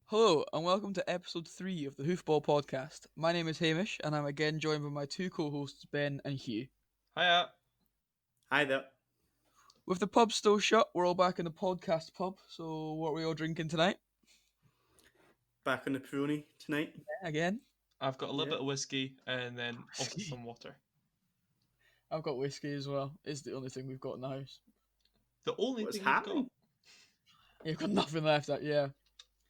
Hello, and welcome to episode 3 of the Hoofball podcast. My name is Hamish, and I'm again joined by my two co hosts, Ben and Hugh. Hiya. Hi there. With the pub still shut, we're all back in the podcast pub, so what are we all drinking tonight? Back on the Peroni tonight. Again? I've got a little Yeah. bit of whiskey and then also Whiskey. some water. I've got whiskey as well. It's the only thing we've got in the house. The only What's thing we've got. happening? You've got nothing left, yeah.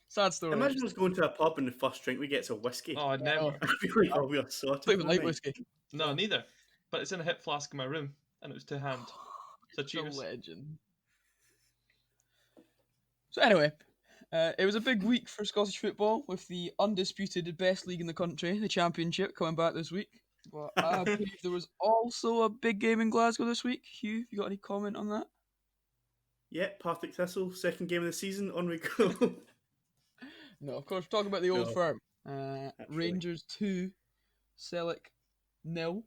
Sad story. Imagine us going to a pub and the first drink we get's a whiskey. Oh, I'd never. I feel like we are sorted. I don't even that like night. whiskey. No, neither. But it's in a hip flask in my room and it was to hand. So It's a cheers. legend. So anyway, it was a big week for Scottish football with the undisputed best league in the country, the Championship, coming back this week. But I believe there was also a big game in Glasgow this week. Hugh, you got any comment on that? Yeah, Partick Thistle, second game of the season, on we go. No, of course, we're talking about the old No. firm. Naturally. Rangers 2, Celtic 0.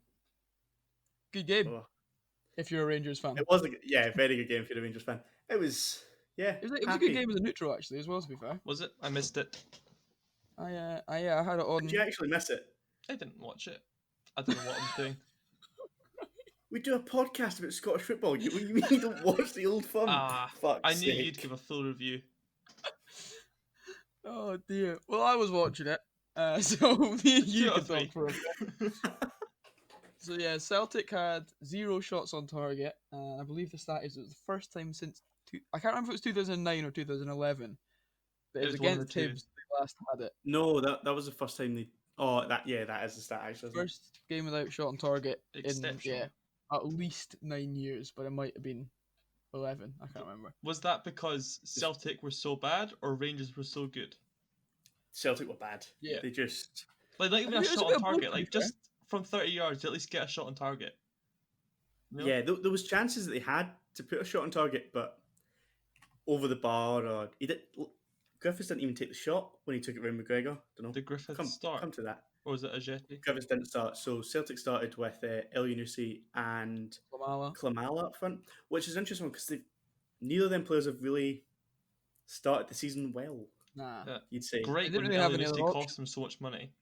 Good game, Oh, if you're a Rangers fan. it was a very good game for the Rangers fan. It was, yeah, It was a happy. good game as a neutral, actually, as well, to be fair. Was it? I missed it. I had it on. Did you actually miss it? I didn't watch it. I don't know what I'm doing. We do a podcast about Scottish football. You mean you don't watch the old firm? Fuck's I knew sake. you'd give a full review. Oh dear. Well, I was watching it, so me and you Two out can of three. talk for a bit. So yeah, Celtic had 0 shots on target. I believe the stat is it was the first time since I can't remember if it was 2009 or 2011. But it was It was one of against the two. Hibs they last had it. No, that was the first time they. Oh, that is the stat actually. Isn't it? First game without shot on target in Exceptional. at least 9 years, but it might have been 11. I can't remember. Was that because Celtic were so bad or Rangers were so good? Celtic were bad. Yeah. They just. Like, not even I a mean, it was shot a on bit of both, target. to be Like, just from 30 yards, at least get a shot on target. No? Yeah, there was chances that they had to put a shot on target, but over the bar or Griffiths didn't even take the shot when he took it round McGregor. Don't know. Did Griffiths Come start? to that. Or was it Ajeti? Griffiths didn't start, so Celtic started with El Yunusi and Klamala. Klamala up front, which is interesting because neither of them players have really started the season well. Nah. Yeah. You'd say. Great They didn't when really have any Eliusti other cost them so much money.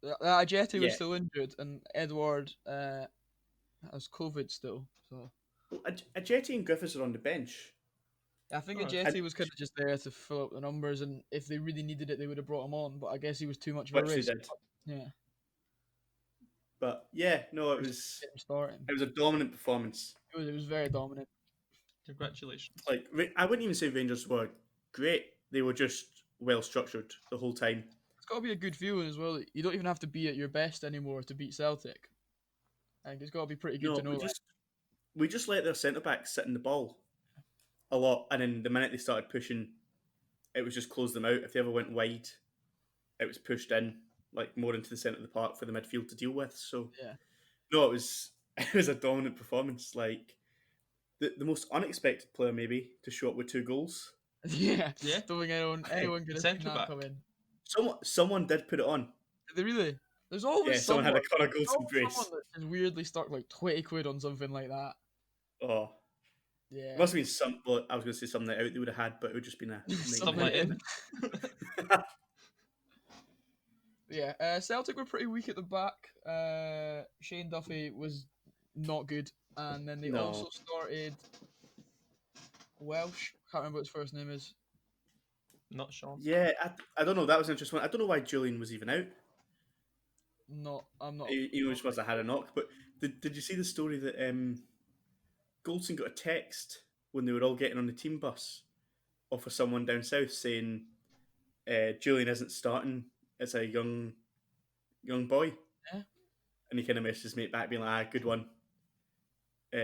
Ajeti was Yeah. still injured, and Edward has COVID still. So Well, Ajeti and Griffiths are on the bench. I think Oh, Ajeti was kind of just there to fill up the numbers, and if they really needed it, they would have brought him on. But I guess he was too much of a Which they risk. did. Yeah, But yeah, no, it was get him starting. a dominant performance. It was very dominant. Congratulations. Like I wouldn't even say Rangers were great. They were just well structured the whole time. It's got to be a good feeling as well. You don't even have to be at your best anymore to beat Celtic. I think it's got to be pretty good No, to know. we just let their centre backs sit in the ball a lot, and then the minute they started pushing, it was just close them out. If they ever went wide, it was pushed in like more into the centre of the park for the midfield to deal with. So Yeah. no, it was a dominant performance. Like the most unexpected player maybe to show up with 2 goals. Yeah, Yeah. don't think anyone could have seen Centre that back. come in. Someone did put it on. Did they really? There's always Yeah, someone had a Connor there's Goldson always brace. someone that just weirdly stuck like 20 quid on something like that. Oh, Yeah. it must have been some. Well, I was going to say something that out they would have had, but it would just been a. Something Something in. in. Yeah, Celtic were pretty weak at the back. Shane Duffy was not good, and then they No. also started Welsh. Can't remember what his first name is. Not sure. Yeah, I don't know. That was an interesting one. I don't know why Julian was even out. I'm not. He was supposed to have had a knock. But did you see the story that Goldson got a text when they were all getting on the team bus off of someone down south saying Julian isn't starting as a young boy? Yeah. And he kind of messaged his mate back being like, good one.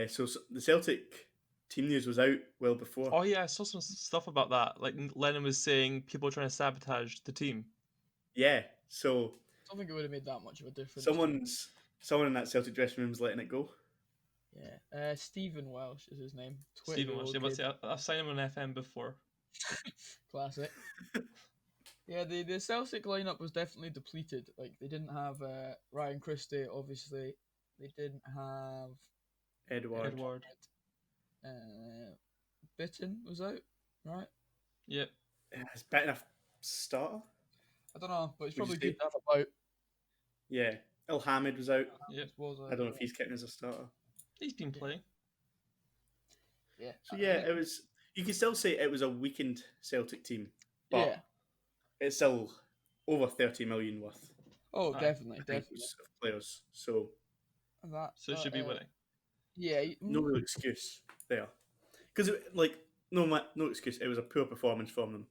So the Celtic team news was out well before. Oh yeah, I saw some stuff about that. Like Lennon was saying people trying to sabotage the team. Yeah, so I don't think it would have made that much of a difference. someone in that Celtic dressing room is letting it go. Yeah. Stephen Welsh is his name. Stephen 20-year-old was about to kid. say I've signed him on FM before. Classic. Yeah, the Celtic lineup was definitely depleted. Like they didn't have Ryan Christie, obviously. They didn't have Edward. Bitten was out, right? Yep. Is Ben a starter? I don't know, but it's Would you probably good say? to have about. Yeah. El Hamid was out. Yep, Was I don't know if he's counting as a starter. he's been playing. yeah, So yeah, it was. You can still say it was a weakened Celtic team, but yeah. it's still over 30 million worth. Oh, Aye. definitely, I think it definitely. was of players. So That, So it should be winning. yeah, no real excuse there. Because no excuse. It was a poor performance from them,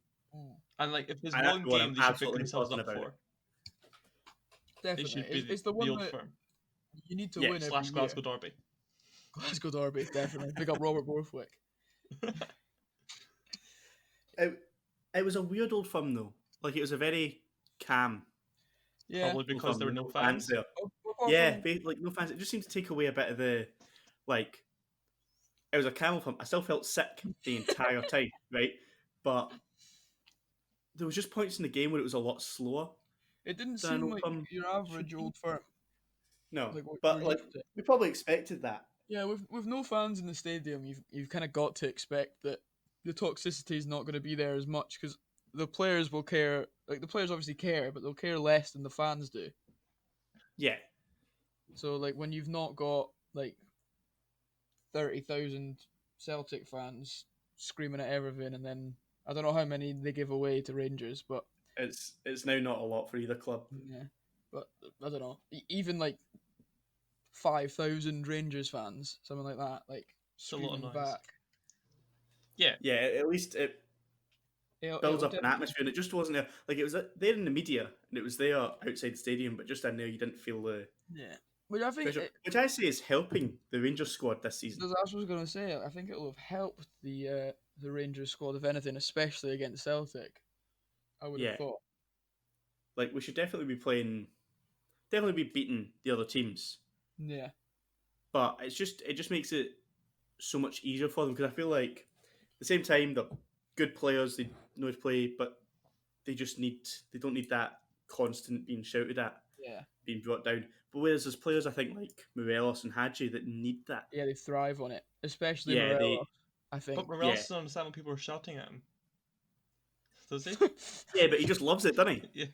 And like, if there's and that's one what game I'm they should pick absolutely themselves buzzing up about for, it. it should definitely. be It's the the one Old that Firm you need to Yes. win every slash year. Glasgow Derby. Glasgow Derby, definitely. Big up Robert Borthwick. It was a weird Old Firm though. Like it was a very calm Yeah. Probably Old because Firm. there were no No fans. there. Apart Yeah, from- like no fans. It just seemed to take away a bit of the like. It was a camel Firm. I still felt sick the entire time, right? But there was just points in the game where it was a lot slower it didn't than an seem Old like Firm your should average be. Old Firm, No, like what we're but like used to. we probably expected that. Yeah, with no fans in the stadium, you've kind of got to expect that the toxicity is not going to be there as much because the players will care. Like the players obviously care, but they'll care less than the fans do. Yeah, So like when you've not got like 30,000 Celtic fans screaming at everything, and then I don't know how many they give away to Rangers, but it's now not a lot for either club. yeah, but I don't know. Even like 5,000 Rangers fans, something like that, like It's a lot of screaming noise. back. Yeah, Yeah, at least it builds up an atmosphere, and it just wasn't there. Like it was there in the media, and it was there outside the stadium, but just in there, you didn't feel the Yeah, but I think pressure, which I say is helping the Rangers squad this season. that's what I was going to say. I think it will have helped the Rangers squad, if anything, especially against Celtic. I would have Yeah, thought. like we should definitely be beating the other teams, Yeah, but it just makes it so much easier for them because I feel like at the same time they're good players, they know how to play, but they don't need that constant being shouted at, yeah, being brought down. But whereas there's players I think like Morelos and Hadji that need that. yeah. They thrive on it, especially Yeah, Morelos. I think. but Morel yeah. doesn't understand when people are shouting at him. Does he? Yeah, but he just loves it, doesn't he? Yeah.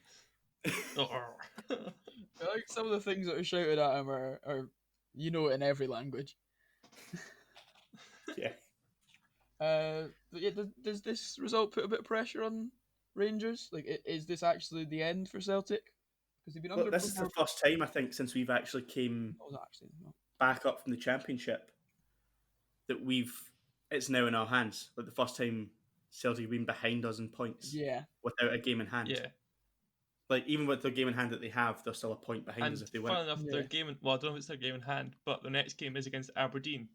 Oh, I like some of the things that are shouted at him are you know it in every language. Yeah. But yeah, does this result put a bit of pressure on Rangers? Like, is this actually the end for Celtic? Because they've been Well, this is the underperforming. first time I think since we've actually came What was it actually? No. back up from the championship that it's now in our hands. Like the first time Celtic have been behind us in points Yeah, without a game in hand. yeah. Like even with the game in hand that they have, they're still a point behind And us if they win. fun enough, their Yeah. game. Well, I don't know if it's their game in hand, but their next game is against Aberdeen,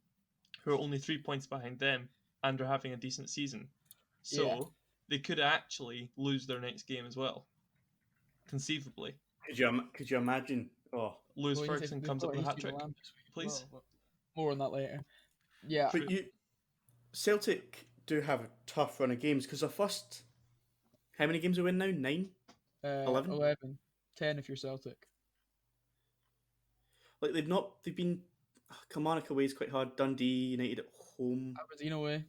who are only 3 points behind them and are having a decent season. So Yeah. they could actually lose their next game as well, conceivably. Could you imagine? Oh, Lewis Well, Ferguson comes up with a hat trick, Milan this week as please. well, but more on that later. Yeah, but Celtic do have a tough run of games because their first. How many games are we in now? 9? 11? 11, 10 if you're Celtic. Like they've been. Kilmarnock away is quite hard. Dundee United at home. Aberdeen away.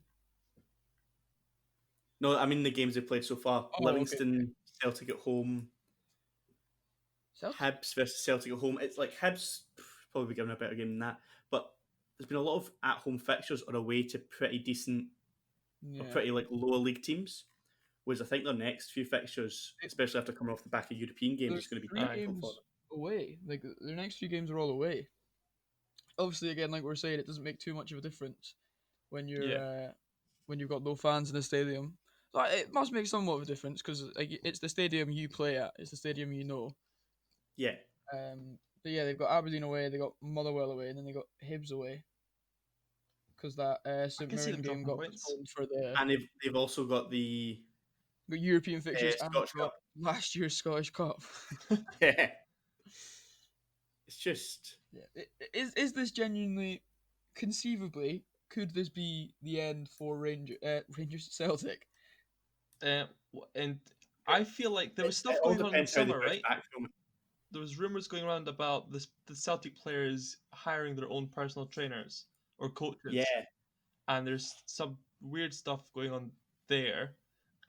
No, I mean the games they've played so far. Oh, Livingston, Celtic at home. Celtic. Hibs versus Celtic at home. It's like Hibs probably given a better game than that, but there's been a lot of at-home fixtures on away to pretty decent or Yeah. pretty like lower league teams. Whereas I think their next few fixtures, especially after coming off the back of European games, There's is going to be 3 difficult games for them. away. Like their next few games are all away. Obviously, again, like we we're saying, it doesn't make too much of a difference when when you've got no fans in the stadium. So it must make somewhat of a difference because like, it's the stadium you play at. It's the stadium you know. Yeah, But yeah, they've got Aberdeen away, they got Motherwell away, and then they got Hibs away. Because that St can see Mirren them game dropping got points. postponed for the and they've also got the European fixtures and Scottish got Cup. last year's Scottish Cup. Yeah, it's just Yeah. Is this genuinely, conceivably, could this be the end for Rangers Celtic? And I feel like there was stuff it all going on in the depends how they summer, bounce right? back from it. There was rumors going around about the Celtic players hiring their own personal trainers or coaches. Yeah, And there's some weird stuff going on there.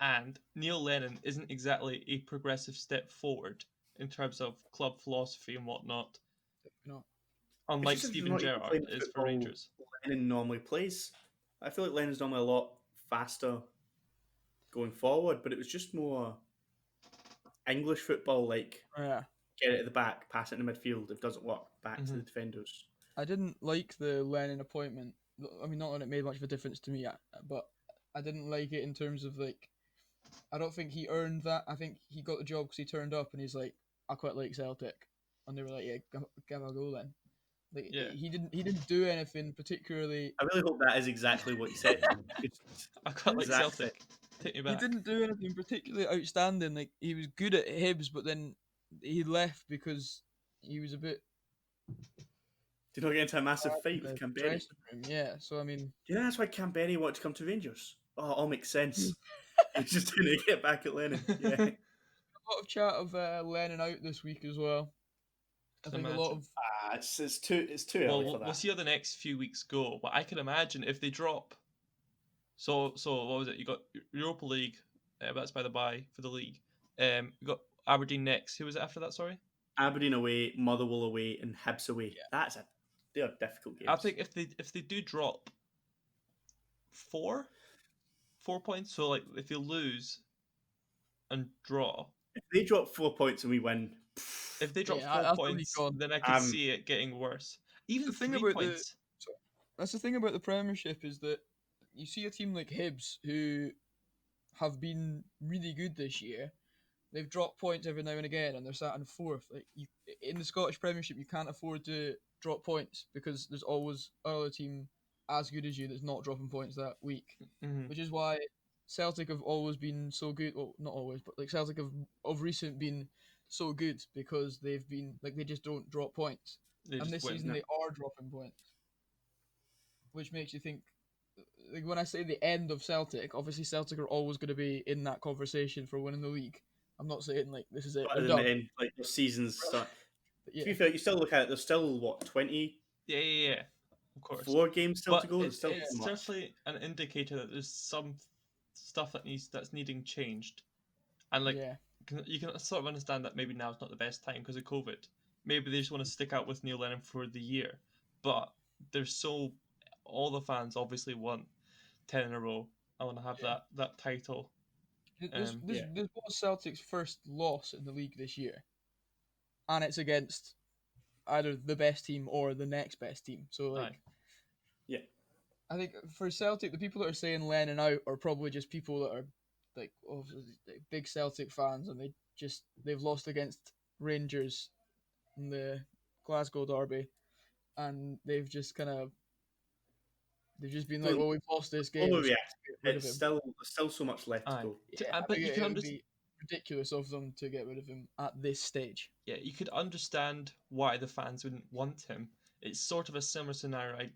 And Neil Lennon isn't exactly a progressive step forward in terms of club philosophy and whatnot, You know, It's unlike just that they're Steven not even Gerrard playing the is for football Rangers. Lennon normally plays. I feel like Lennon's normally a lot faster going forward, but it was just more English football, like yeah. get it at the back, pass it in the midfield. If it doesn't work, back to Mhm. the defenders. I didn't like the Lennon appointment. I mean, not that it made much of a difference to me, but I didn't like it in terms of like. I don't think he earned that. I think he got the job because he turned up and he's like, I quite like Celtic, and they were like, yeah, give a go then. Like Yeah. he didn't do anything particularly. I really hope that is exactly what he said. It's I quite like exact Celtic. Take me He back. didn't do anything particularly outstanding. Like he was good at Hibs, but then he left because he was a bit Did not get into a massive bad fight in with the Canberra. dressing room. Yeah, so I mean, Do you know that's why Canberra wanted to come to Rangers? Oh, it all makes sense. He's just trying to get back at Lennon. Yeah. a lot of chat of Lennon out this week as well. I Can think a lot imagine. of It's too early for Well, that. we'll see how the next few weeks go. But I can imagine if they drop. So what was it? You got Europa League. That's by the by for the league. You got Aberdeen next. Who was it after that? Sorry. Aberdeen away, Motherwell away, and Hibs away. Yeah. They are difficult games. I think if they do drop 4 points, so like if they lose and draw, if they drop 4 points and we win, if they drop Yeah, four that's what points, he got. then I could see it getting worse. Even the thing 3 about points. that's the thing about the Premiership is that you see a team like Hibs who have been really good this year. They've dropped points every now and again, and they're sat in fourth. Like in the Scottish Premiership, you can't afford to drop points because there's always another team as good as you that's not dropping points that week. Mhm. Which is why Celtic have always been so good. Well, not always, but like Celtic have of recent been so good because they've been like they just don't drop points. They And just this win. season they are dropping points, which makes you think. Like when I say the end of Celtic, obviously Celtic are always going to be in that conversation for winning the league. I'm not saying like this is it, they're better than done. the end, like the seasons start. But To yeah, be fair, you still look at it. There's still what 24 Yeah. Of course. games still to But go. There's still it's too much. certainly an indicator that there's some stuff that's needing changed, and like yeah, you can sort of understand that maybe now is not the best time because of COVID. Maybe they just want to stick out with Neil Lennon for the year, but there's so all the fans obviously want 10 in a row. I want to have Yeah. that title. this this Yeah. this was Celtic's first loss in the league this year, and it's against either the best team or the next best team. So like, Aye. Yeah. I think for Celtic, the people that are saying Lennon out are probably just people that are like, like big Celtic fans, and they've lost against Rangers in the Glasgow derby, and they've just been like, Don't well, we've lost this game, so overreact. get rid of him. There's still so much left to Aye. go. Yeah, I But think you can it would understand. be ridiculous of them to get rid of him at this stage. Yeah, you could understand why the fans wouldn't want him. It's sort of a similar scenario,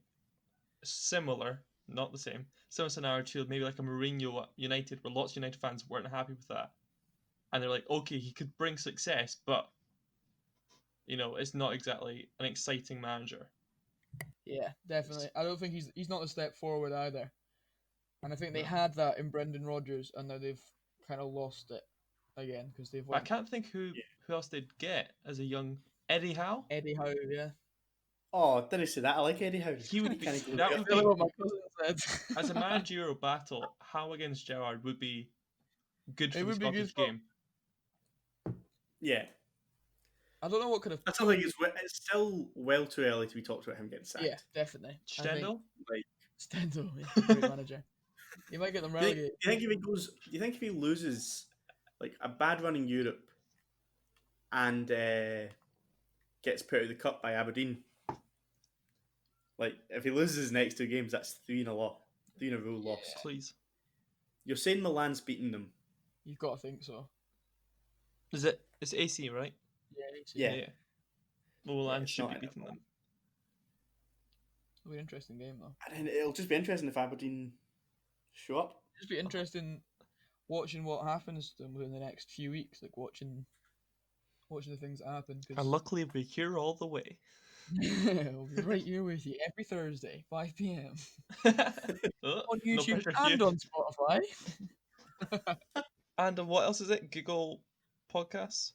similar, not the same, similar scenario to maybe like a Mourinho at United, where lots of United fans weren't happy with that, and they're like, okay, he could bring success, but it's not exactly an exciting manager. Yeah, definitely. I don't think he's not a step forward either. And I think they No. had that in Brendan Rodgers, and now they've kind of lost it again because they've I went can't think who else they'd get as a young Eddie Howe. Eddie Howe. Yeah, Oh, did I say that? I like Eddie Howe. He would be. Kinda goes That there. would really be what my cousin said. as a managerial battle. Howe against Gerrard would be good for It the would be good Scottish for- game. Yeah. I don't know what could have. I still think it's still well too early to be talked about him getting sacked. Yeah, definitely. I think Stendhal. Like, Stendhal, yeah, great manager. He might get them do you relegated. think if he goes? Do you think if he loses like a bad run in Europe and gets put out of the cup by Aberdeen, like if he loses his next two games, that's 3 in a row lost. Please. You're saying Milan's beating them? You've got to think so. Is it? It's AC, right? Yeah, Yeah. Well, Milan it's should not be in it. beating them. It'll be an interesting game though. And it'll just be interesting if Aberdeen show up. It'll just be interesting watching what happens to them within the next few weeks, like watching the things that happen. Cause And luckily, we're here all the way. we'll be right here with you every Thursday, 5 p.m. Oh, on no YouTube pressure, and Hugh. on Spotify. And what else is it? Google Podcasts?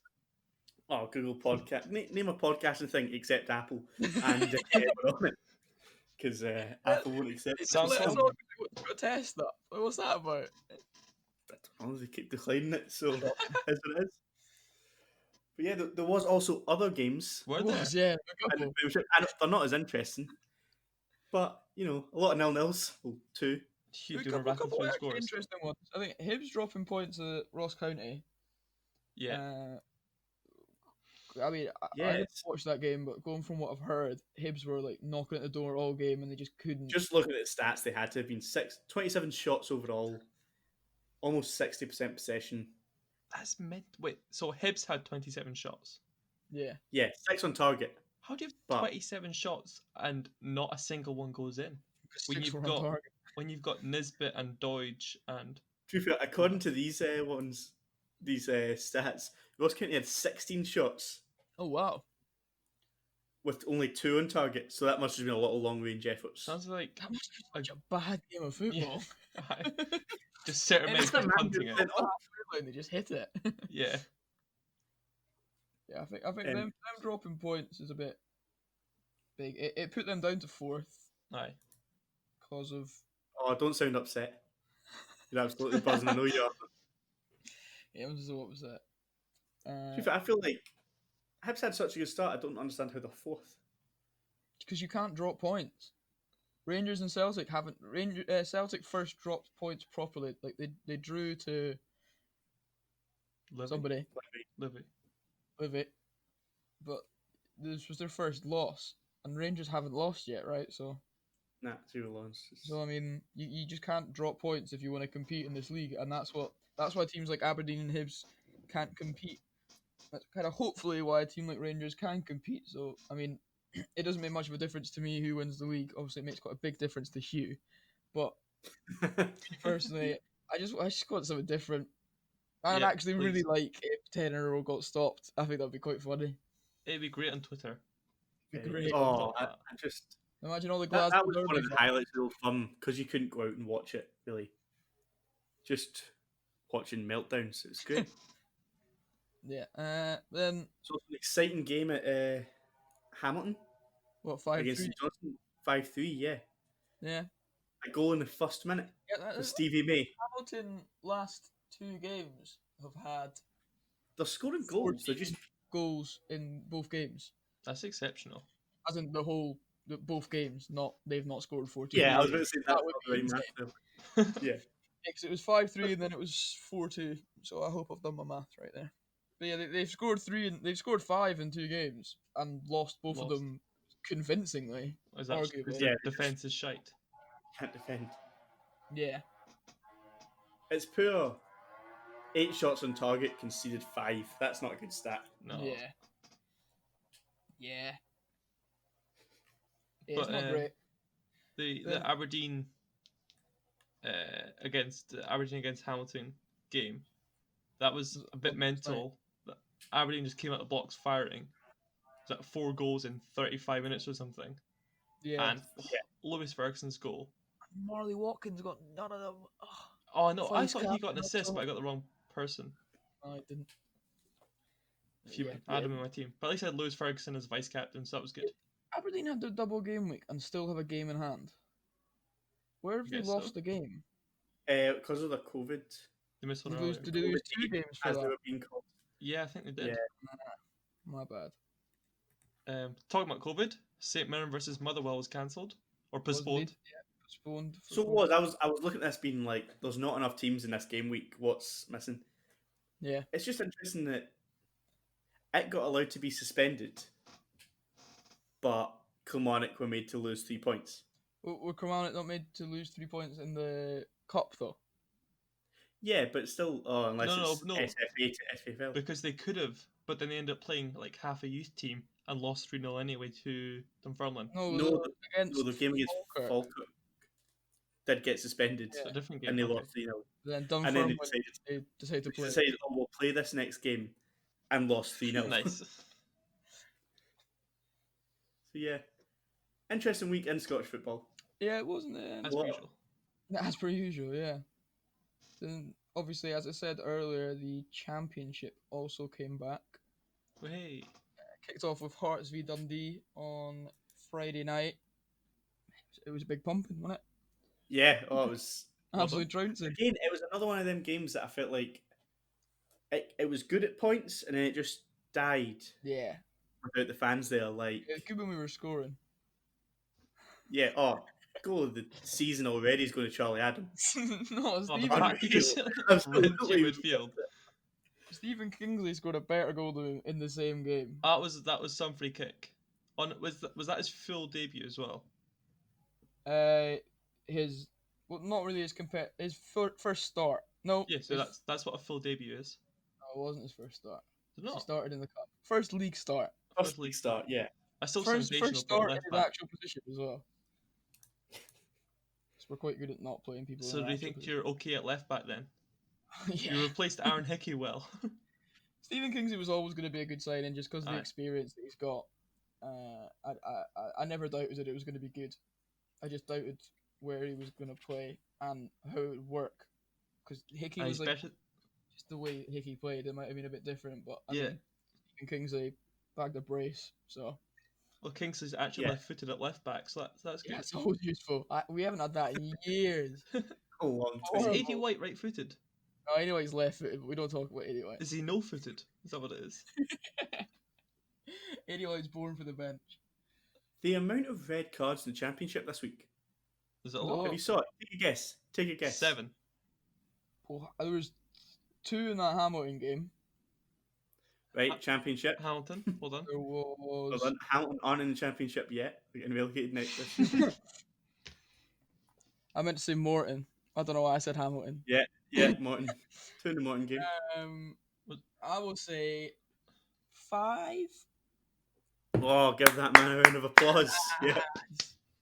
Oh, Google Podcast. Name a podcasting thing except Apple, and we're on it because Apple won't accept They it. just let us SoundCloud? on because they want to test that. What's that about? I don't know, they keep declining it, so Shocking. is what it is. But yeah, there was also other games, Were It there? was, yeah, a in the couple. Premiership, and they're not as interesting. But you know, a lot of nil-nils, well, two. Hugh A doing a couple, rattle couple through the actually scores. interesting ones. I think Hibs dropping points at Ross County. Yeah. I mean, I didn't Yes. watch that game, but going from what I've heard, Hibs were like knocking at the door all game, and they just couldn't. Just looking at the stats, they had to have been 27 shots overall, almost 60% possession. That's meant. Wait, so Hibs had 27 shots. Yeah, Yeah, 6 on target. How do you have But- 27 shots and not a single one goes in? because When 6 you've were on got target. when you've got Nisbet and Deutsch and To be fair, according to these ones, these stats, Ross County had 16 shots Oh wow, with only 2 on target, so that must have been a lot of long-range efforts. sounds like that must be such a bad game of football. just certain And men it's keep the man punting who it. went up. and they just hit it. Yeah. Yeah, I think Um, them dropping points is a bit big. It put them down to 4th Aye. because of Oh, don't sound upset. You're absolutely buzzing. I know you are. yeah. What was that? To be fair, I feel like Hibs had such a good start. I don't understand how they're 4th. Because you can't drop points. Rangers and Celtic haven't. Celtic first dropped points properly. Like they drew to Livy. somebody Livy. with it, but this was their first loss, and Rangers haven't lost yet, right? So Nah, 0 losses. I mean, you just can't drop points if you want to compete in this league, and that's why teams like Aberdeen and Hibs can't compete. That's kind of hopefully why a team like Rangers can compete. So I mean, it doesn't make much of a difference to me who wins the league. Obviously, it makes quite a big difference to Hugh, but personally, I just got something different. I'd Yeah, actually really please. like if 10 in a row got stopped. I think that'd be quite funny. It'd be great on Twitter. It'd be great. Oh, Stop I just Imagine all the that Glasgow was one of Derby the fans. highlights of the fun because you couldn't go out and watch it really. Just watching meltdowns. It's great. Yeah. Then So it's an exciting game at Hamilton what 5-3? against St Johnson. 5-3, yeah. Yeah. A goal in the first minute Yeah. for Stevie May. Hamilton last 2 games have had They're scoring goals. They're 14 just goals in both games, That's exceptional. as in both games. Not they've not scored 14. yeah. I was goals. going to say that's would not the be right insane. math. Yeah. Yeah, 'cause it was 5-3 and then it was 4-2. So I hope I've done my math right there. But yeah, they've scored 3 and they've scored 5 in 2 games and lost both of Lost. them convincingly. Is that Arguably. because Yeah, the defense is shite? Can't defend. Yeah. It's poor. 8 shots on target, conceded 5. That's not a good stat. No. Yeah. Yeah. Yeah, But, it's not great. The Aberdeen against Hamilton game, that was a bit mental. But Aberdeen just came out the blocks firing. Was that 4 goals in 35 minutes or something? Yeah. And Lewis Ferguson's goal. Marley Watkins got none of them. Oh no, I Vice thought he got an captain, assist, that's but I got the wrong person. No, I didn't. If you add him in my team, but at least I had Lewis Ferguson as vice captain, so that was good. Aberdeen had their double game week and still have a game in hand. Where have they Guess lost so. the game? Because of the COVID, They missed one Did they lose, earlier. did they lose 2 games for as they that? were being called. Yeah, I think they did. Yeah. My bad. Talking about COVID, St Mirren versus Motherwell was cancelled or postponed. Yeah, postponed. So it was. I was looking at this being like, there's not enough teams in this game week. What's missing? Yeah. It's just interesting that it got allowed to be suspended, but Kilmarnock were made to lose 3 points. Were Kilmarnock not made to lose 3 points in the cup though? Yeah, but still, unless it's No. SFA to FFL. Because they could have, but then they ended up playing like half a youth team and lost 3-0 anyway to Dunfermline. No, against the game against Falkirk did get suspended, It's a different game. and they okay. lost 3-0. Then And Dunfermline then they decided to they play. decided, oh, we'll play this next game, and lost 3-0. Nice. So yeah, interesting week in Scottish football. Yeah, it wasn't. As per usual. As per usual, yeah. Then obviously, as I said earlier, the championship also came back. Hey, Kicked off with Hearts v Dundee on Friday night. It was a big pumping, wasn't it? Yeah, it was. Well done. Absolute trouncing. Again, it was another one of them games that I felt like it was good at points, and then it just died Yeah. without the fans there. Like, It was good when we were scoring. yeah, goal of the season already is going to Charlie Adam. No, Oh, the Stephen, fact he just Absolutely. ran through midfield. Stephen Kingsley scored a better goal than him in the same game. That was some free kick. Was that his full debut as well? Not really his first start. No, Yeah, so that's what a full debut is. no, it wasn't his first start. Is it He not? started in the cup. First league start. First league start, yeah. That's still First sensational for a start in left his back. actual position as well. 'Cause we're quite good at not playing people. So in do their you actual think position. you're okay at left back then? Yeah. You replaced Aaron Hickey well. Stephen Kingsley was always going to be a good signing just because of the Aye. experience that he's got. I never doubted that it was going to be good. I just doubted where he was going to play and how it would work. Because Hickey And was like especially, just the way Hickey played, it might have been a bit different. But I yeah. mean, Stephen Kingsley bagged a brace, so Well, Kingsley's actually Yeah. left-footed at left back, so that's good. yeah, it's always useful. We haven't had that in years. A long Is time. AD White right-footed? No, anyway, he's left-footed, but we don't talk about anyway. Is he no-footed? Is that what it is? Anyway, he's born for the bench. The amount of red cards in the championship this week. Is it a No. lot? Have you saw it? Take a guess. Take a guess. 7. Oh, there was 2 in that Hamilton game. Right, championship. Hamilton, well done. There Well was done. Hamilton aren't in the championship yet. They're getting relegated next this year. I meant to say Morton. I don't know why I said Hamilton. Yeah, Morton. 2 in the Morton game. I will say 5. Oh, give that man a round of applause. Yeah.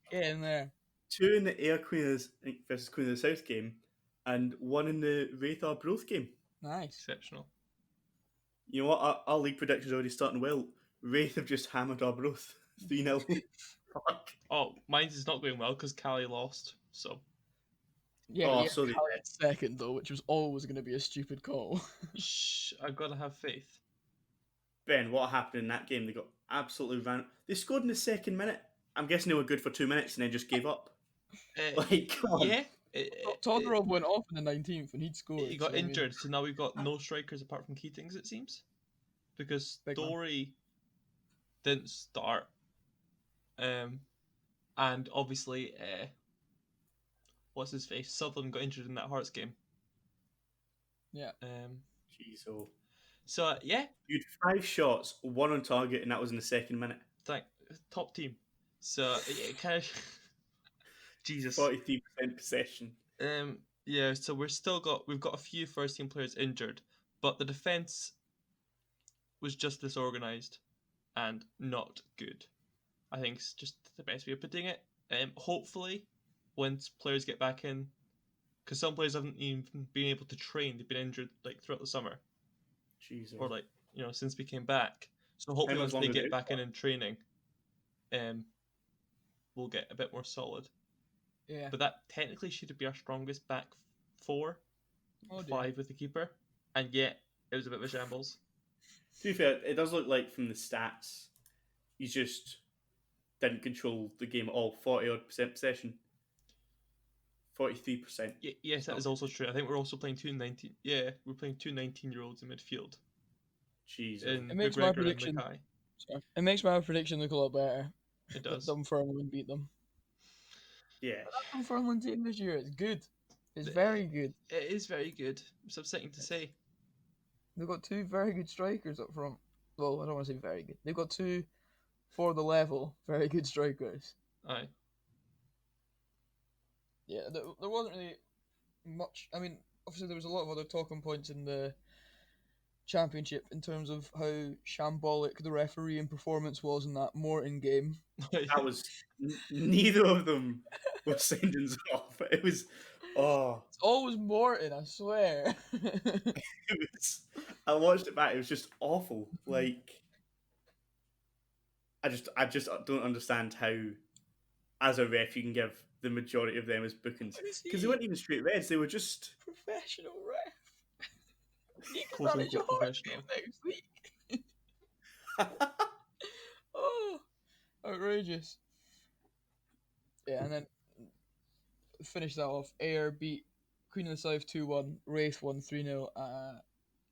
Get in there. 2 in the Ayr Queen versus Queen of the South game, and 1 in the Wraith Arbroath game. Nice. Exceptional. You know what? Our league predictions already starting well. Wraith have just hammered Arbroath 3-0. Fuck. Oh, mine is not going well because Cali lost, so... Yeah, Oh, yeah. so they Cali had second though, which was always going to be a stupid call. Shh, I've got to have faith. Ben, what happened in that game? They got absolutely ran. They scored in the second minute. I'm guessing they were good for 2 minutes and then just gave up. Like, come on. Yeah. Todorov went off in the 19th and he'd scored. He got so, I mean, injured, so now we've got no strikers apart from Keatings, it seems. Because Big man. Dory didn't start. And obviously, what's his face? Sutherland got injured in that Hearts game. Yeah. Jeez, oh. So, yeah, You had 5 shots, 1 on target, and that was in the second minute. top team. So, it kind of... Jesus. 43% possession. Yeah, so we've got a few first team players injured, but the defense was just disorganized and not good. I think it's just the best way of putting it. Hopefully, once players get back in, because some players haven't even been able to train; they've been injured like throughout the summer, Jeez, oh. or like since we came back. So hopefully, much once they longer get do back in training, we'll get a bit more solid. Yeah. But that technically should be our strongest back 4, Oh, dear. 5 with the keeper, and yet it was a bit of a shambles. To be fair, it does look like from the stats, you just didn't control the game at all. 40-odd% possession. 43%. Yes, that is also true. I think we're also playing 2 19. Yeah, we're playing 2 19-year-olds in midfield. Jeez. In It makes my McGregor prediction- and Mackay. Sorry. It makes my prediction look a lot better. It does. Dunfermline beat them. Yeah. Dunfermline team this year is good. It's very good. It is very good. It's upsetting to say. They've got 2 very good strikers up front. Well, I don't want to say very good. They've got 2 for the level very good strikers. Aye. Yeah, there wasn't really much. I mean, obviously there was a lot of other talking points in the championship in terms of how shambolic the refereeing performance was in that Morton game. That was... neither of them were sending off. It was... Oh... It's always Morton, I swear. It was... I watched it back. It was just awful. Like... I just don't understand how, as a ref, you can give the majority of them as bookings. Because they weren't even straight reds. They were just... Professional ref. You can quote manage your unquote heart game professional. next week. Oh, outrageous. Yeah, and then finish that off. Ayr beat Queen of the South 2-1. Wraith won 3-0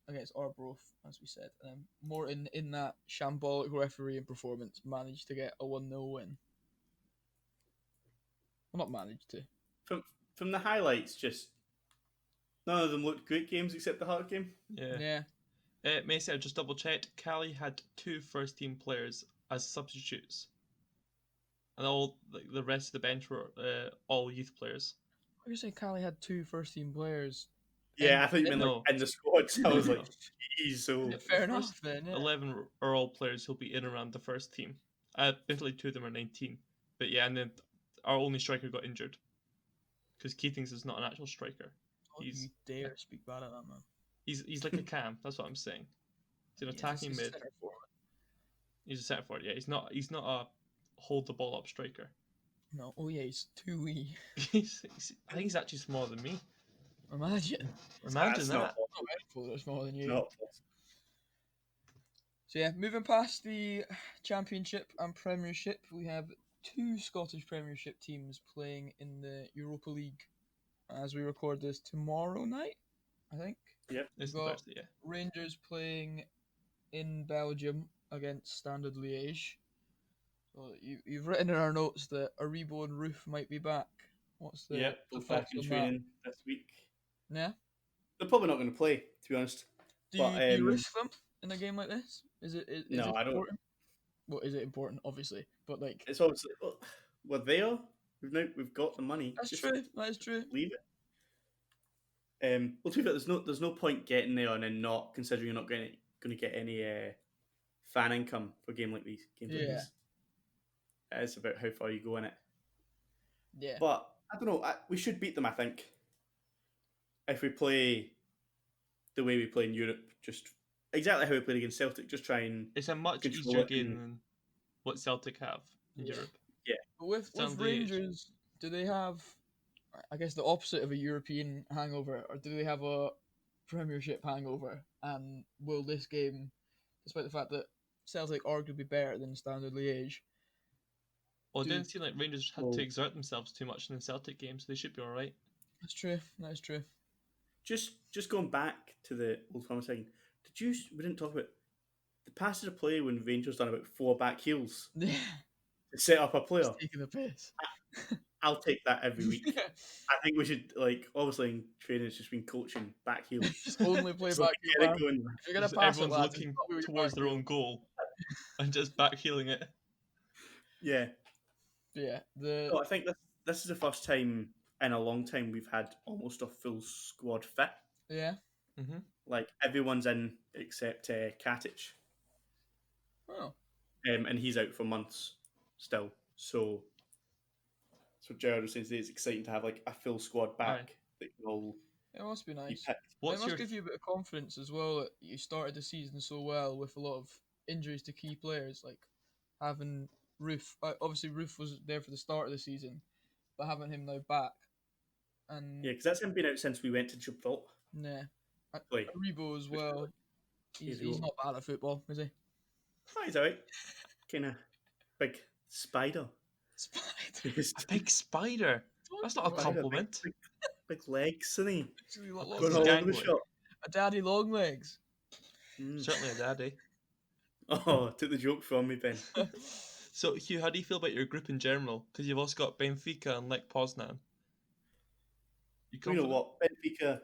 against Arbroath, as we said. And then Morton, in that shambolic referee and performance, managed to get a 1-0 win. Well, not managed to. From the highlights, just none of them looked great games except the Heart game. Yeah. Macy, I just double checked. Cali had 2 first-team players as substitutes, and all the rest of the bench were all youth players. I was say Cali had 2 first-team players. Yeah, I thought you meant No. like in the squads. I was No. like, geez, so Yeah, fair The enough first then. Yeah. 11 are all players who'll be in and around the first team. Basically 2 of them are 19. But yeah, and then our only striker got injured because Keatings is not an actual striker. Don't you dare speak bad at that man. He's like a cam. That's what I'm saying. He's an attacking He's a mid. centre forward. He's a centre forward. Yeah, he's not a hold the ball up striker. No, oh yeah, he's too wee. I think he's actually smaller than me. Imagine. Imagine that's that. not possible. Not many people that are smaller than you. Not possible. So yeah, moving past the Championship and Premiership, we have 2 Scottish Premiership teams playing in the Europa League as we record this tomorrow night, I think. Yep. It's We've got Thursday, yeah. Rangers playing in Belgium against Standard Liège. So you've written in our notes that Aribo and Roof might be back. What's the Yep, the both back thoughts in on training this week. that? Yeah. They're probably not going to play, to be honest. Do But, you risk them in a game like this? Is it No, I don't. important? Well, is it important? Obviously, but like It's obviously we're there. We've got the money. that's Just true. That is true. leave it. Well, to be fair, there's no point getting there and then not considering you're not going to get any fan income for games like these. Yeah. It's about how far you go in it. Yeah. But I don't know. We should beat them. I think if we play the way we play in Europe, just exactly how we played against Celtic. Just try and It's a much control easier it game and- than what Celtic have in Yeah. Europe. But with Standard Liège. Rangers, do they have, I guess, the opposite of a European hangover, or do they have a Premiership hangover? And will this game, despite the fact that Celtic arguably better than Standard Liège, Well, it Do- didn't seem like Rangers had Well- to exert themselves too much in the Celtic game, so they should be alright. that's true. That is true. just going back to the old Thomas thing. We didn't talk about the passage of play when Rangers done about 4 back heels Yeah, to set up a player. taking the piss. I'll take that every week. I think we should, like, obviously in training it's just been coaching back heels. Just only play So back get heel. it going. If you're gonna So pass it, everyone's lads, it's looking gotta be with towards back their heel. own goal and just backheeling it. Yeah. Yeah, So I think this is the first time in a long time we've had almost a full squad fit. yeah. Mm-hmm. Like everyone's in except Katic, Oh, and he's out for months still. So Jared was saying today, it's exciting to have like a full squad back Aye. that can all it must be be nice. picked. It What's must your give you a bit of confidence as well that you started the season so well with a lot of injuries to key players, like having Roof. Obviously, Roof was there for the start of the season, but having him now back, and Yeah, because that's him been out since we went to Gibraltar. nah, Play. Rebo as well. He's He's not bad at football, is he? Oh, he's alright. Kind of big spider. Spider. Just a big spider? That's not a Spider, compliment. big legs, isn't he? Actually, lot Going Going longer. all over the gangly. shop. A daddy long legs. Mm. Certainly a daddy. Oh, took the joke from me, Ben. So, Hugh, how do you feel about your group in general? Because you've also got Benfica and Lech Poznan. You know confident? what? Benfica,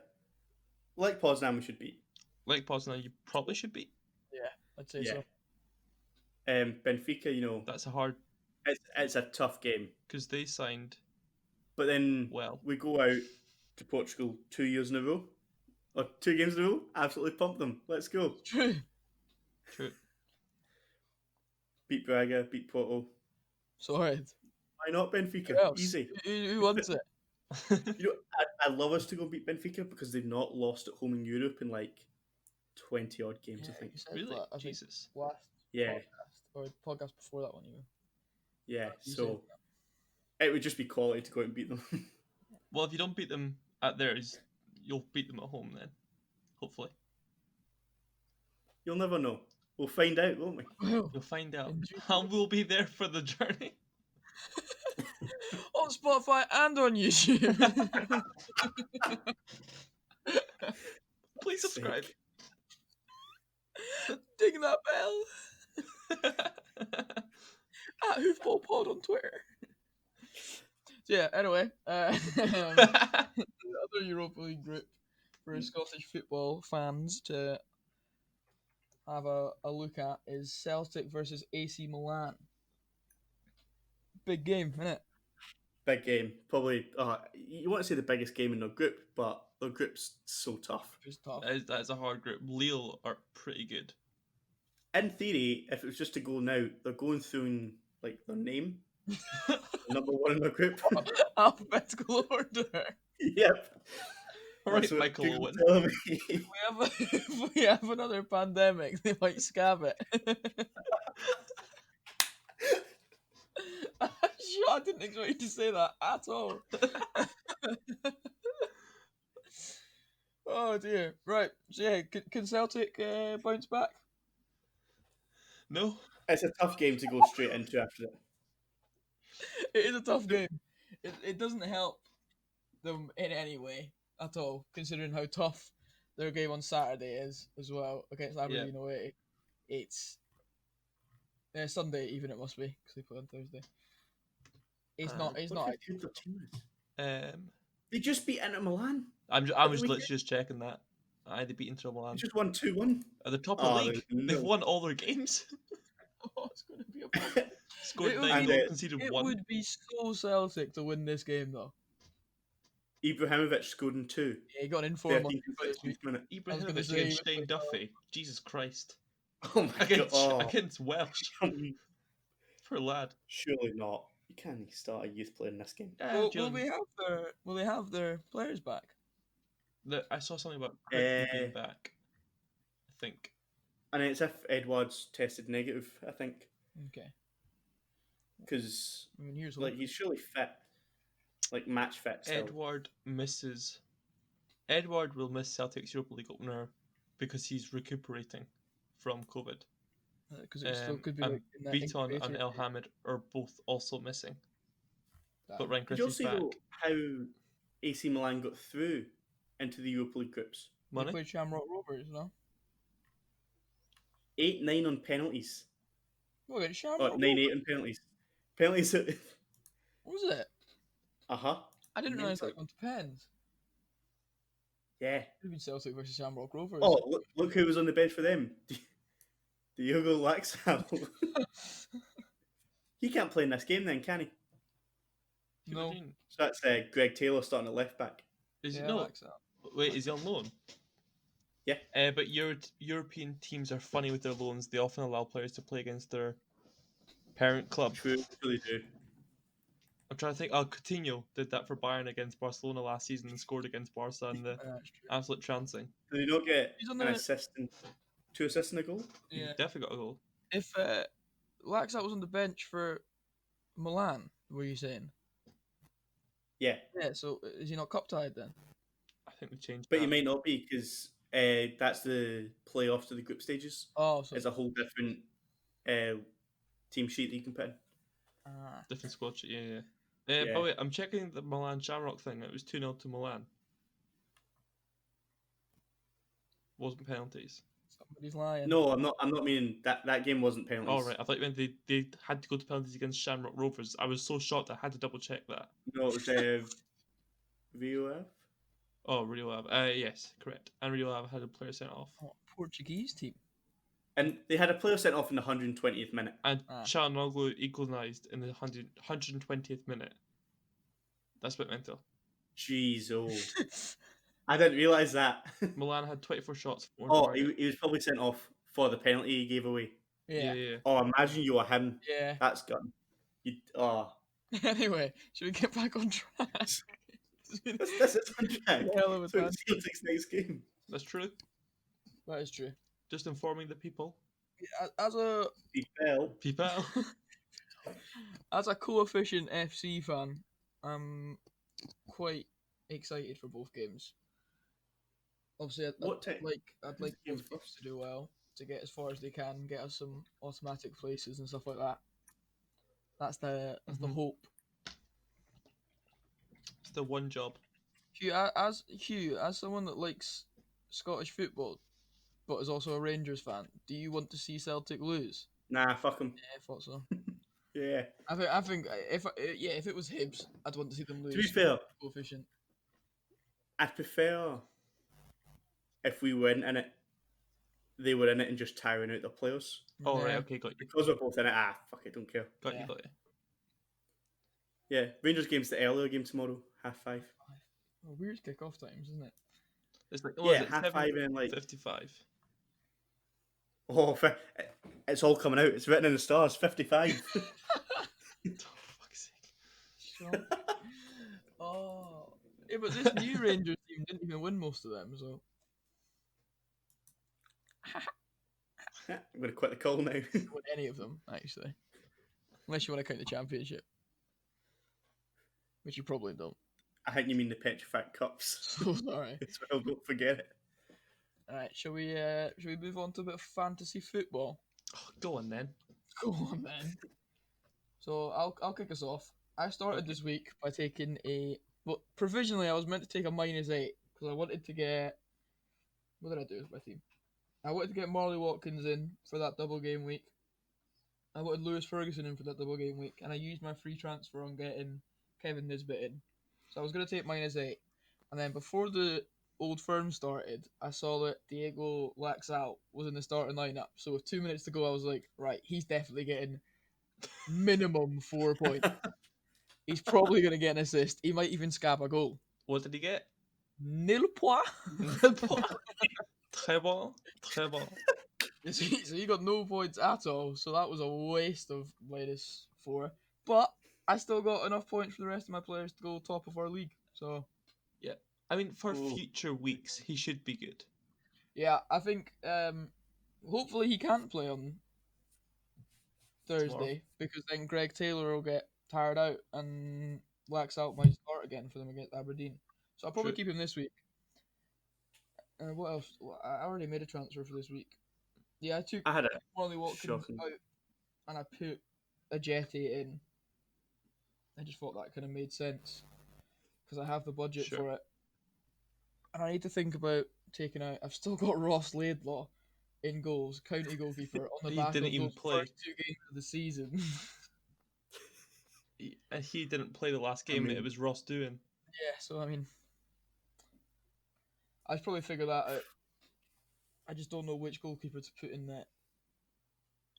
like Poznan, we should beat. Lech Poznan, you probably should beat. Yeah, I'd say Yeah. so. Benfica, you know, That's a hard it's a tough game. because they signed But then well. we go out to Portugal 2 years in a row, or 2 games in a row. Absolutely pump them. Let's go. True. True. Beat Braga, beat Porto. Sorry. Why not Benfica? Who else? Easy. Who wants it? You know, I love us to go and beat Benfica because they've not lost at home in Europe in like 20 odd games, I think. You said Really? that, I think, Jesus. last Yeah, podcast, or the podcast before that one, even. yeah. You So it would just be quality to go out and beat them. Well, if you don't beat them at theirs, you'll beat them at home then. Hopefully. You'll never know. We'll find out, won't we? Well, You'll find out. in due And we'll be there for the journey. on Spotify and on YouTube. Please subscribe. Sick. Ding that bell at Hoofball Pod on Twitter. So yeah, anyway, the other Europa League group for Scottish football fans to have a look at is Celtic versus AC Milan. Big game, isn't it? Big game. Probably, you want to say the biggest game in their group, but their group's so tough. It's tough. That is a hard group. Lille are pretty good. In theory, if it was just to go now, they're going through in, like, their name. Number one in their group. Alphabetical order. Yep. All right, That's what Michael Google's Owen. telling me. If we have another pandemic, they might scab it. Sure, I didn't expect you to say that at all. Oh dear. Right. So yeah, can Celtic bounce back? No. It's a tough game to go straight into after that. It is a tough game. It doesn't help them in any way at all, considering how tough their game on Saturday is as well against Aberdeen away. It's Sunday even it must be because they play on Thursday. It's not. It's What not. how good their team is. Um, They just beat Inter Milan. I was we literally just checking that. They beat Inter They Milan. just won 2-1. At the top of the league. there's They've no- won all their games. Oh, it's going to be a problem. Scored It would 9 be- goals, conceded It 1. would be so Celtic to win this game though. Ibrahimovic scored in 2. Yeah, he got an inform 13th and 16th minute. I was gonna Ibrahimovic say, against he Shane was Duffy. Jesus Christ. Oh my god. Against Welsh. Poor lad. Surely not. You can't start a youth player in this game. Will they have their players back? I saw something about Crichton being back. I think. And it's if Edwards tested negative, I think. Okay. Because I mean, here's like he's surely fit. Like match fit still. Edward will miss Celtic's Europa League opener because he's recuperating from COVID. Because it still could be and like in that Beaton and incubator El period. Hamid are both also missing. That- But Ryan Did you all Christie's see back. though how AC Milan got through into the Europa League groups? They Money? played Shamrock Rovers, no? 8-9 on penalties. Well, it's Or Shamrock 9-8 Rovers. on penalties. Penalties. Was it? Uh-huh. I didn't realise Mental. that went to pens. Yeah. It would have been Celtic versus Shamrock Rovers. Oh, look who was on the bench for them. Diogo Laxal. He can't play in this game then, can he? No. Imagine. So that's Greg Taylor starting at left back. Is Yeah, no, like that. wait, is he on loan? Yeah. But European teams are funny with their loans. They often allow players to play against their parent club. True, they do. I'm trying to think. Coutinho did that for Bayern against Barcelona last season and scored against Barca in the That's true. absolute trouncing. Did he not get He's on an the- assist and 2 assists and a goal? He Yeah. definitely got a goal. If Laxat was on the bench for Milan, were you saying? Yeah, Yeah, so is he not cup tied then? I think we changed. but that. he might not be because that's the playoff to the group stages. Oh, so It's a whole different team sheet that you can put in. Different squad sheet, yeah. Yeah. But wait, I'm checking the Milan Shamrock thing. It was 2-0 to Milan. Wasn't penalties. somebody's lying. No, I'm not meaning that game wasn't penalties. Oh, right. I thought you meant they had to go to penalties against Shamrock Rovers. I was so shocked I had to double check that. No, it was VOF. Oh, Rio Ave. Yes, correct. And Rio Ave had a player sent off. Oh, Portuguese team. And they had a player sent off in the 120th minute. And Ah. Çalhanoğlu equalised in the 120th minute. That's a bit mental. Jeez, oh. I didn't realise that. Milan had 24 shots. He was probably sent off for the penalty he gave away. Yeah. Oh, imagine you were him. Yeah. That's gone. Anyway, should we get back on track? This is on track. Hell of a So time. it's Celtic's next game. That's true. That is true. Just informing the people. As a People. as a coefficient FC fan, I'm quite excited for both games. Obviously, I'd What time? like Who's both the game teams first? to do well. to get as far as they can, get us some automatic places and stuff like that. That's the Mhm. hope. It's the one job. Hugh, as someone that likes Scottish football, but is also a Rangers fan, do you want to see Celtic lose? Nah, fuck them. Yeah, I thought so. Yeah. I think if it was Hibs, I'd want to see them To be lose. fair, Coefficient. I'd prefer if we weren't in it, they were in it and just tiring out their players. Oh, right, Yeah. okay, got you. Because we're both in it, fuck it, don't care. Got Yeah. you, got you. Yeah, Rangers game's the earlier game tomorrow, 5:30. Oh, weird kick-off times, isn't it? It's like, Yeah, is it 5:30 and then like 7:55? oh, it's all coming out. It's written in the stars. 55. Oh, fuck's sake. Sure. Oh, yeah, but this new Rangers team didn't even win most of them, so I'm gonna quit the call now. didn't win any of them actually, unless you want to count the championship, which you probably don't. I think you mean the Petrified Cups. So sorry. As well, don't forget it. All right, shall we move on to a bit of fantasy football? Oh, go on then. Go on then. So I'll kick us off. I started this week by taking provisionally I was meant to take a -8 because I wanted to get, what did I do with my team? I wanted to get Marley Watkins in for that double game week. I wanted Lewis Ferguson in for that double game week, and I used my free transfer on getting Kevin Nisbet in. So I was going to take -8, and then before the Old Firm started, I saw that Diego Laxalt was in the starting lineup. So with 2 minutes to go, I was like, right, he's definitely getting minimum 4 points. He's probably going to get an assist. He might even scab a goal. What did he get? Nil point. Très bon. Très bon. So he got no points at all. So that was a waste of -4. But I still got enough points for the rest of my players to go top of our league. So Yeah. I mean, for Ooh. future weeks, he should be good. yeah, I think hopefully he can't play on Thursday Tomorrow. because then Greg Taylor will get tired out and Laxalt might start again for them against Aberdeen. So I'll probably True. keep him this week. What else? I already made a transfer for this week. Yeah, I took I had a Marley Watkins shocking. out and I put a Jetty in. I just thought that kind of made sense because I have the budget Sure. for it. And I need to think about taking out. I've still got Ross Laidlaw in goals, county goalkeeper, on the He back didn't of even those play. first 2 games of the season. And he didn't play the last game. mean- It was Ross doing. Yeah, so I mean, I'd probably figure that out. I just don't know which goalkeeper to put in net.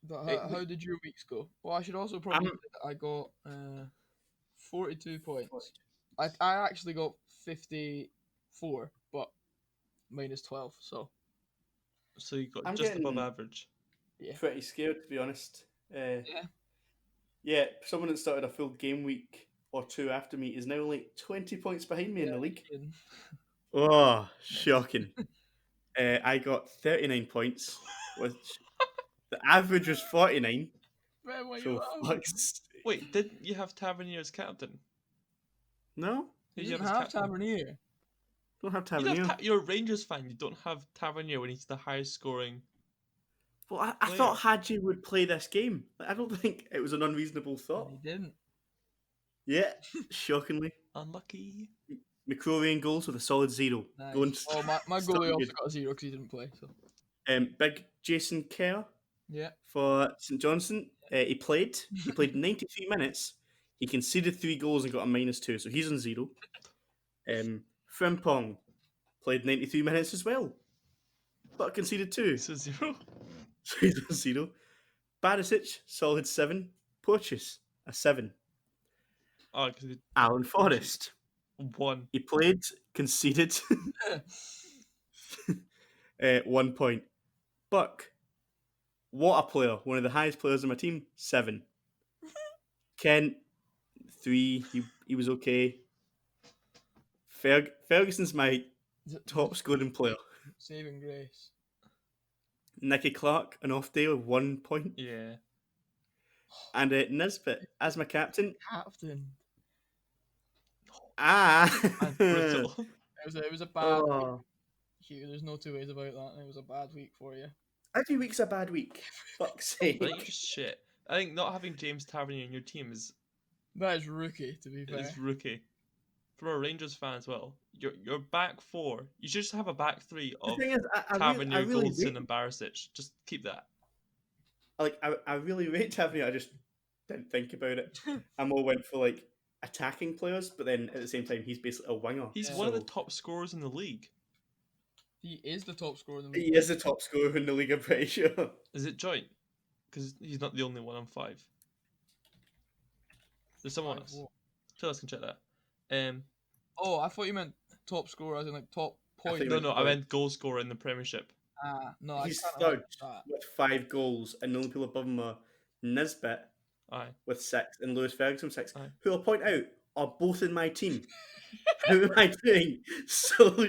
But how did your weeks go? Well, I should also probably say that I got 42 points. I actually got 54, but -12, so So you got I'm just above getting- average. yeah. Pretty scared, to be honest. Yeah. Yeah, someone that started a full game week or two after me is now only 20 points behind me in the league. Ian. Oh, shocking. I got 39 points, which the average was 49. Man, why you So, laughing? fuck's sake. Wait, didn't you have Tavernier as captain? No, You Who didn't as have captain? Tavernier. don't have You Tavernier. have you're a Rangers fan. You don't have Tavernier when he's the highest scoring. Well, I player. thought Hadji would play this game. I don't think it was an unreasonable And thought. he didn't. Yeah, shockingly. Unlucky. McCrory in goals with a solid 0. Nice. Going Oh, my still goalie also good. got a 0 because he didn't play. So Big Jason Kerr yeah. for St Johnstone. He played 93 minutes. He conceded 3 goals and got a -2, so he's on 0. Frimpong played 93 minutes as well, but conceded 2, So 0. so he's on 0. Barisic, solid 7. Porteous, a 7. Oh, because Alan Forrest, 1. he played, conceded 1 point. Buck, what a player. One of the highest players on my team, 7. Kent, 3. He was okay. Ferguson's my top scoring player. Saving grace. Nicky Clark, an off day of 1 point. Yeah. And Nisbet, as my captain. Captain. And brutal. It was a bad week. Oh. Hugh, there's no two ways about that. It was a bad week for you. Every week's a bad week. Fuck's I think you're sake. just shit. I think not having James Tavernier in your team That is rookie, to be fair. is rookie. From a Rangers fan as well. Your back four. You should just have a back three The of thing is, I Tavernier, really Goldson, rate, and Barisic. Just keep that. I really rate Tavernier. I just didn't think about it. I more went for like attacking players, but then at the same time, he's basically a winger. He's Yeah. one of the so top scorers in the league. He is the top scorer in the league. he is the top scorer in the league. I'm pretty sure. Is it joint? Because he's not the only one on 5. There's someone else. What? Phil else can check that. Oh, I thought you meant top scorer as in like top I point. thought you No, meant no, I point. meant goal scorer in the Premiership. No, I He's can't third imagine that. with 5 goals, and the only people above him are Nisbet Aye. with 6 and Lewis Ferguson with 6, Aye. who I'll point out are both in my team. How am I doing? So,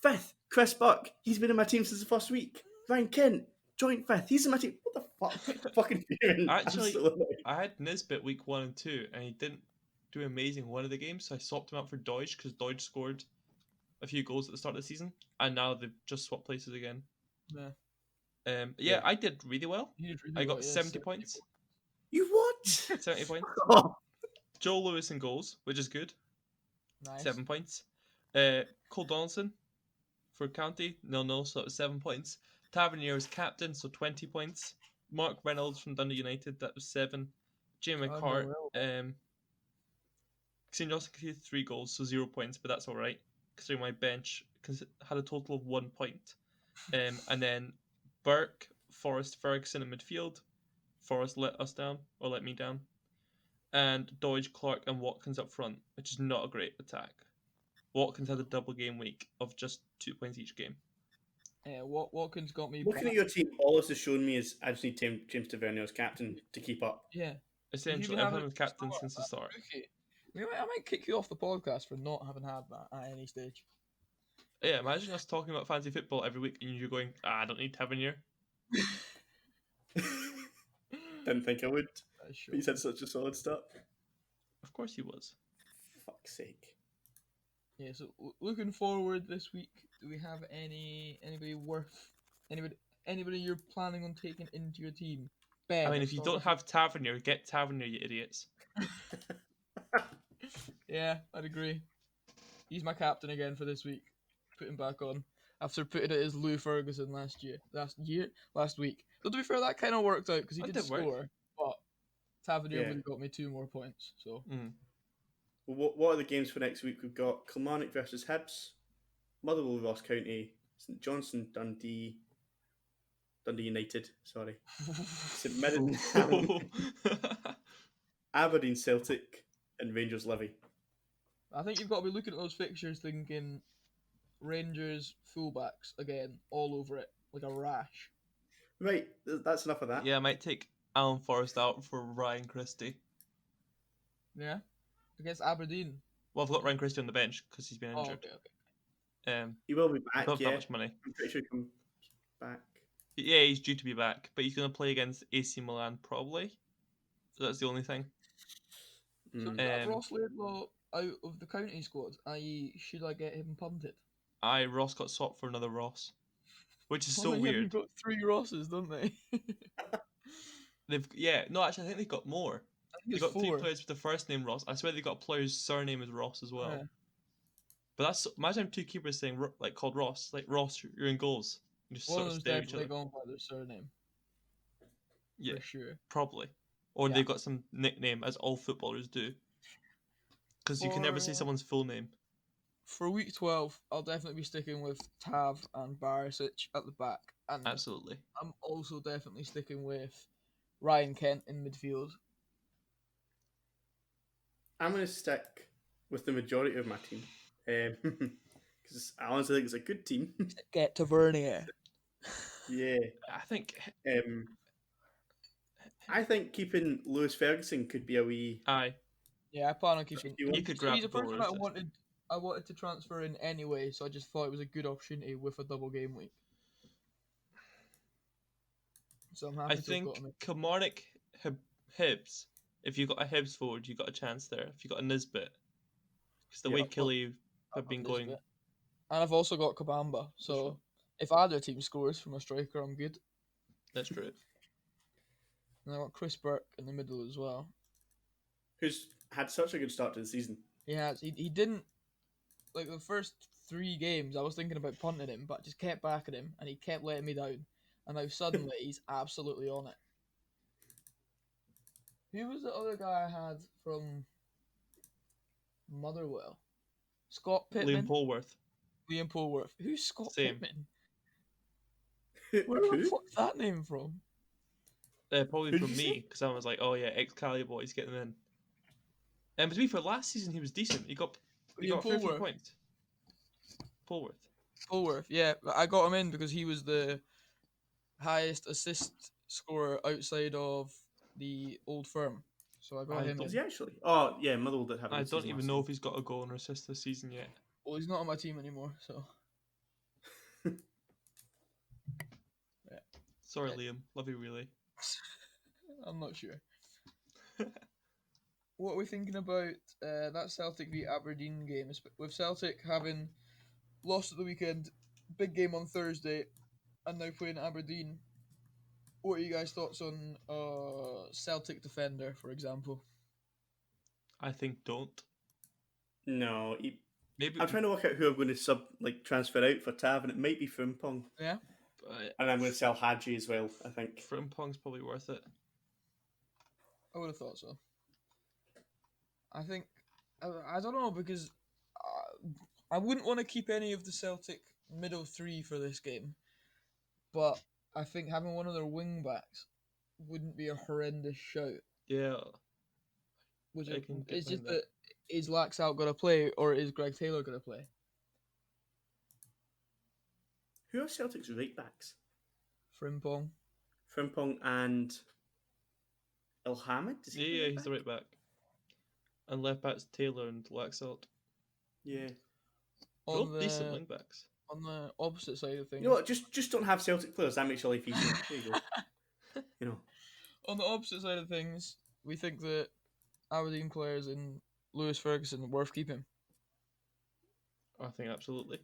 5th, Chris Buck. He's been in my team since the first week. Ryan Kent, joint 5th. He's in my team. What the fuck? Fucking fuming. Actually, Absolutely. I had Nisbet week 1 and 2, and he didn't do amazing one of the games, so I swapped him out for Deutsch because Deutsch scored a few goals at the start of the season, and now they've just swapped places again. Yeah. Yeah, I did really well. He did really I got well, yeah, 70 points. You what? 70 points. Oh, Joel Lewis in goals, which is good. Nice. 7 points. Cole Donaldson for County, 0-0, so that was 7 points. Tavernier was captain, so 20 points. Mark Reynolds from Dundee United, that was 7. Jamie Oh, no, McCart, well. St. Johnson conceded 3 goals, so 0 points, but that's alright, considering my bench had a total of 1 point. And then Burke, Forrest, Ferguson in midfield. Forrest let us down, or let me down. And Doige, Clark, and Watkins up front, which is not a great attack. Watkins had a double game week of just 2 points each game. Yeah, Watkins got me. looking back. at your team, all this has shown me is I just need James Tavernier as captain to keep up. Yeah. Essentially, been I've having had him it captain start, since the start. Rookie. I might kick you off the podcast for not having had that at any stage. Yeah, imagine us talking about fantasy football every week and you're going, I don't need Tavernier. Didn't think I would. Sure. But you said such a solid start. Of course he was. Fuck's sake. Yeah, so looking forward this week, do we have anybody you're planning on taking into your team? Ben, I mean, if you don't have Tavernier, get Tavernier, you idiots. Yeah, I'd agree. He's my captain again for this week. Put him back on after putting it as Lou Ferguson last week. So to be fair, that kind of worked out because he That did did work. score, but Tavernier Yeah. would have got me 2 more points. So Well, what are the games for next week? We've got Kilmarnock versus Hibs, Motherwell, Ross County, St Johnstone, Dundee United, sorry, St Mirren, Aberdeen, Celtic, and Rangers, Livy. I think you've got to be looking at those fixtures thinking Rangers fullbacks again, all over it, like a rash. Right, that's enough of that. Yeah, I might take Alan Forrest out for Ryan Christie. Yeah? Against Aberdeen. Well, I've got Ryan Christie on the bench because he's been injured. Okay. He will be back, Not yeah. that much money. I'm pretty sure he comes back. Yeah, he's due to be back, but he's going to play against AC Milan probably. So that's the only thing. So Ross Laidlaw out of the county squad, i.e., should I get him punted? Ross got swapped for another Ross, which is so Only weird. They've got 3 Rosses, don't they? Actually, I think they've got more. They've got 3 players with the first name Ross. I swear they've got a player whose surname is Ross as well. Yeah. But that's imagine 2 keepers saying like called Ross, like Ross, you're in goals. You just One sort of of them's stare at each definitely other. gone by their surname. Yeah, For sure. probably. Or Yeah. they've got some nickname, as all footballers do. Because you can never say someone's full name. For week 12, I'll definitely be sticking with Tav and Barisic at the back. And Absolutely. I'm also definitely sticking with Ryan Kent in midfield. I'm going to stick with the majority of my team. Because I honestly think it's a good team. Get Tavernier. Yeah. I think keeping Lewis Ferguson could be a wee... Aye. Yeah, I plan on keeping. You could grab he's a the goal person that assist. I wanted to transfer in anyway, so I just thought it was a good opportunity with a double game week. So I'm happy I to think have got him. Kilmarnock, Hibs, if you got a Hibs forward, you got a chance there. If you got a Nisbet. Because the way Yeah, Killy have been going... And I've also got Kabamba, so if either team scores from a striker, I'm good. That's true. And I got Chris Burke in the middle as well. Who's had such a good start to the season. He didn't like the first 3 games. I was thinking about punting him, but I just kept backing him, and he kept letting me down. And now suddenly he's absolutely on it. Who was the other guy I had from Motherwell? Scott Pittman. Liam Polworth. Liam Polworth. Who's Scott Same. Pittman? Where the Who? fuck's that name from? Probably Who did from you me, say? because I was like, oh yeah, ex-Cali boys getting in. And to be fair, last season he was decent. He got Liam a fair few Polworth. points. Polworth. Polworth, yeah. I got him in because he was the highest assist scorer outside of the old firm. So I got I him don't- Is in. he actually? Oh, yeah, Motherwell did have a I good don't season even last know if season. he's got a goal or assist this season yet. Well, he's not on my team anymore, so Sorry, Yeah. Liam. Love you, really. I'm not sure. What are we thinking about that Celtic v Aberdeen game? With Celtic having lost at the weekend, big game on Thursday, and now playing Aberdeen. What are you guys' thoughts on Celtic defender, for example? I think don't. No, Maybe, I'm trying to work out who I'm going to transfer out for Tav, and it might be Frimpong. Yeah. but And I'm going to sell Hadji as well, I think. Frimpong's probably worth it. I would have thought so. I think I don't know because I wouldn't want to keep any of the Celtic middle 3 for this game, but I think having one of their wing backs wouldn't be a horrendous shout. Yeah. Which I can get it's just behind that is Laxalt going to play or is Greg Taylor going to play? Who are Celtic's right backs? Frimpong. Frimpong and Ilhamid? Is he Yeah, right he's the back? right back. And left back's Taylor and Laxalt. Yeah. Both decent wing backs. On the opposite side of things, You know what? Just don't have Celtic players. That makes your life easier. There you go. You know. on the opposite side of things, we think that Aberdeen players in Lewis Ferguson worth keeping. I think absolutely.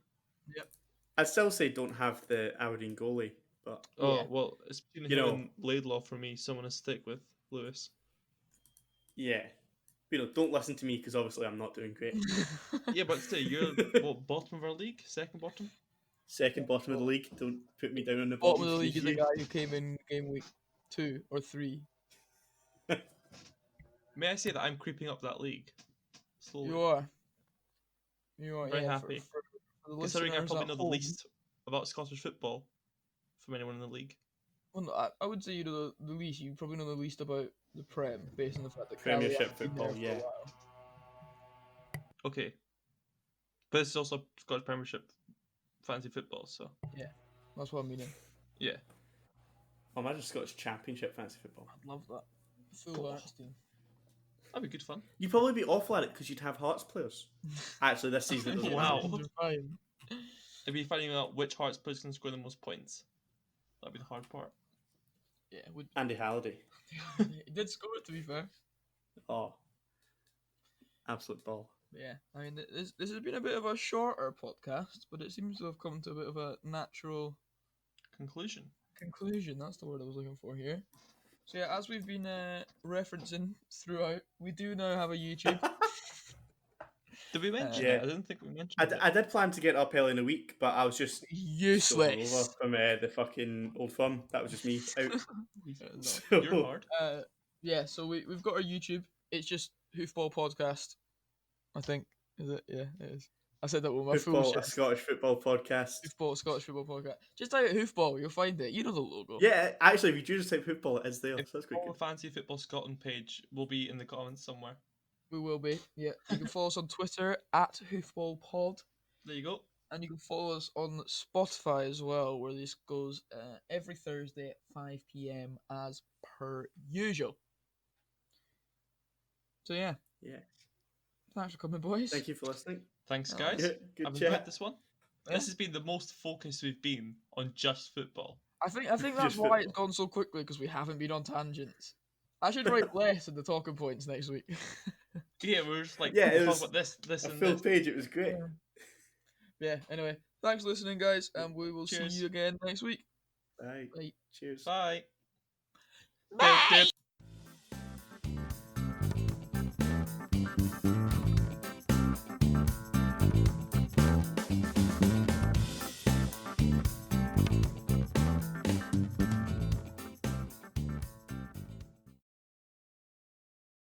I'd still say don't have the Aberdeen goalie, but Oh, Yeah. well, it's between You him know. and Laidlaw for me. Someone to stick with Lewis. yeah. You know, don't listen to me because obviously I'm not doing great. Yeah, but still, you're what, bottom of our league? Second bottom? Second bottom of the league. Don't put me down on the Bottom of the league is the you. guy who came in game week 2 or 3. May I say that I'm creeping up that league? Slowly. You are. You are. Very yeah, happy. For the Considering I listeners probably at know the home, least about Scottish football from anyone in the league. Well, no, I would say you know the least. You probably know the least about the Prem, based on the fact that Premiership Callum has been there football, for a yeah. while. Okay. But this is also Scottish Premiership fancy football, so That's what I'm meaning. yeah. Oh, imagine Scottish Championship fantasy football. I'd love that. Full Oh. Hearts team. That'd be good fun. You'd probably be awful at it because you'd have Hearts players. Actually, this season it doesn't Wow. matter. They're fine. It'd be finding out which Hearts players can score the most points. That'd be the hard part. Yeah, it would. Andy Halliday. He did score it, to be fair. Oh. Absolute ball. Yeah, I mean, this has been a bit of a shorter podcast, but it seems to have come to a bit of a natural Conclusion. conclusion. That's the word I was looking for here. So yeah, as we've been referencing throughout, we do now have a YouTube. Did we mention Yeah. it? I didn't think we mentioned it. I did plan to get up early in a week, but I was just stolen over Useless. from the fucking Old Firm. That was just me out. No. So- You're hard. Yeah, so we've got our YouTube. It's just Hoofball Podcast, I think. Is it? Yeah, it is. I said that with my full Hoofball, a chest. Scottish football podcast. Hoofball, Scottish Football Podcast. Just type Hoofball, you'll find it. You know the logo. Yeah, actually, if you do just type football, it is there. If So that's quite all good. the Fancy Football Scotland page will be in the comments somewhere. We will be. Yeah. You can follow us on Twitter at HoofballPod. There you go. And you can follow us on Spotify as well, where this goes every Thursday at 5 p.m. as per usual. So yeah, Yeah. thanks for coming, boys. Thank you for listening. Thanks, Oh, guys. Yeah, good I've enjoyed chat. this one. Yeah. This has been the most focused we've been on just football. I think that's Just why it's football. gone so quickly, because we haven't been on tangents. I should write less in the talking points next week. Yeah, we were just like, Yeah, it talk was about this, A and full this. page, it was great. Yeah. Anyway, thanks for listening, guys, and we will see Cheers. you again next week. Bye. Bye. Cheers. Bye. Bye. Dip, dip.